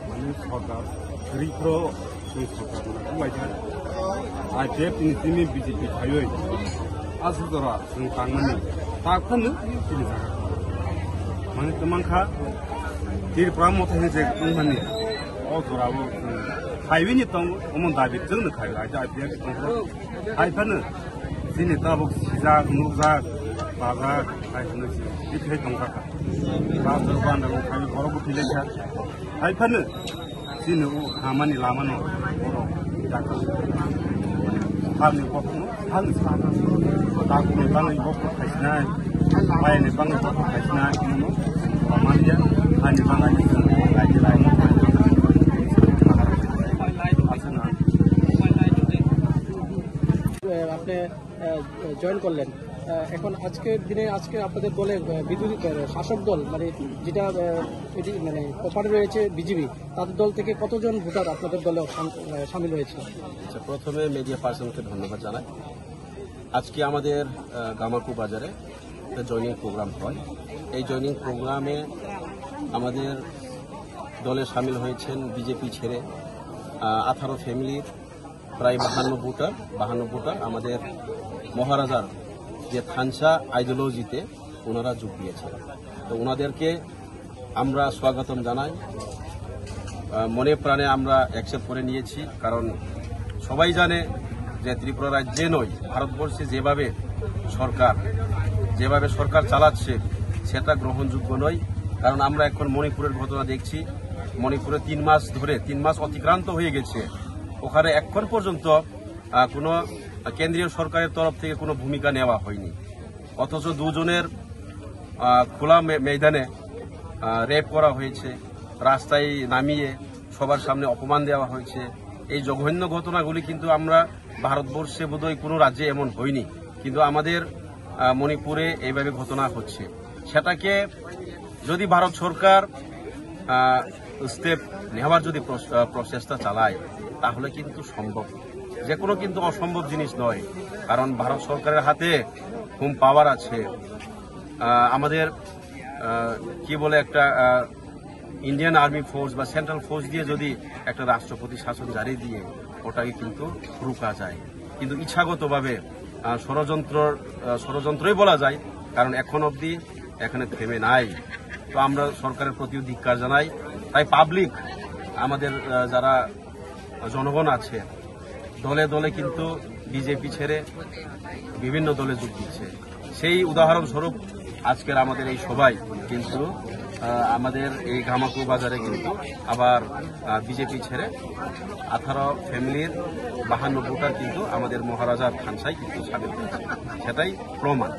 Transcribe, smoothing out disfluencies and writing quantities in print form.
माने सरकार गरीबफ्राव सरकार IPF ini BJP kayu asal dora sengkangani takkan ini sangat mana teman kah diri pramot ini je mana oh dora वो kayu ini tong omong David jeng kayu aja IPF tong IPF sini tabuk sisa nukza bazar kayu ini itu tong kah bazar bandar kayu korup pilihnya IPF sini hamani lamano Kami waktu kami sana, aku ni bangga waktu kasihnya, bayar ni bangga waktu kasihnya, ini, amalia, kami bangga ni lagi lain. আপনি join করলেন এখন আজকের দিনে আপনাদের দলে বিরোধী শাসক দল মানে যেটা মানে অপারে রয়েছে বিজেপি তাদের দল থেকে কতজন ভোটার আপনাদের দলে সামিল হয়েছে? আচ্ছা, প্রথমে মিডিয়া পার্সনকে ধন্যবাদ জানাই। আজকে আমাদের গামাকু বাজারে জয়নিং প্রোগ্রাম হয়। এই জয়নিং প্রোগ্রামে আমাদের দলে সামিল হয়েছেন বিজেপি ছেড়ে 18 ফ্যামিলির প্রায় 52 ভোটার আমাদের মহারাজার যে থানসা আইডিওলজিতে ওনারা যোগ দিয়েছেন। তো ওনাদেরকে আমরা স্বাগতম জানাই, মনে প্রাণে আমরা অ্যাকসেপ্ট করে নিয়েছি। কারণ সবাই জানে যে ত্রিপুরা রাজ্যে নয়, ভারতবর্ষে যেভাবে সরকার চালাচ্ছে সেটা গ্রহণযোগ্য নয়। কারণ আমরা এখন মণিপুরের ঘটনা দেখছি, মণিপুরে 3 মাস অতিক্রান্ত হয়ে গেছে, ওখানে এখন পর্যন্ত কোনো কেন্দ্রীয় সরকারের তরফ থেকে কোনো ভূমিকা নেওয়া হয়নি। অথচ দুজনের খোলা ময়দানে রেপ করা হয়েছে, রাস্তায় নামিয়ে সবার সামনে অপমান দেওয়া হয়েছে। এই জঘন্য ঘটনাগুলি কিন্তু আমরা ভারতবর্ষে বোধহয় কোনো রাজ্যে এমন হয়নি, কিন্তু আমাদের মণিপুরে এইভাবে ঘটনা হচ্ছে। সেটাকে যদি ভারত সরকার স্টেপ নেওয়ার যদি প্রচেষ্টা চালায় তাহলে কিন্তু সম্ভব, যে কোনো কিন্তু অসম্ভব জিনিস নয়। কারণ ভারত সরকারের হাতে হোম পাওয়ার আছে। আমাদের কি বলে একটা ইন্ডিয়ান আর্মি ফোর্স বা সেন্ট্রাল ফোর্স দিয়ে যদি একটা রাষ্ট্রপতি শাসন জারি দিয়ে ওটাকে কিন্তু রোকা যায়, কিন্তু ইচ্ছাগতভাবে ষড়যন্ত্রই বলা যায়। কারণ এখন অবধি এখানে থেমে নাই। তো আমরা সরকারের প্রতিও ধিক্কার জানাই। তাই পাবলিক আমাদের যারা জনগণ আছে দলে দলে কিন্তু বিজেপি ছেড়ে বিভিন্ন দলে যোগ দিচ্ছে। সেই উদাহরণস্বরূপ আজকের আমাদের এই সবাই কিন্তু আমাদের এই গামাকু বাজারে কিন্তু আবার বিজেপি ছেড়ে 18 ফ্যামিলির 52 ভোটার কিন্তু আমাদের মহারাজার থানসায় কিন্তু সামিল হয়েছে, সেটাই প্রমাণ।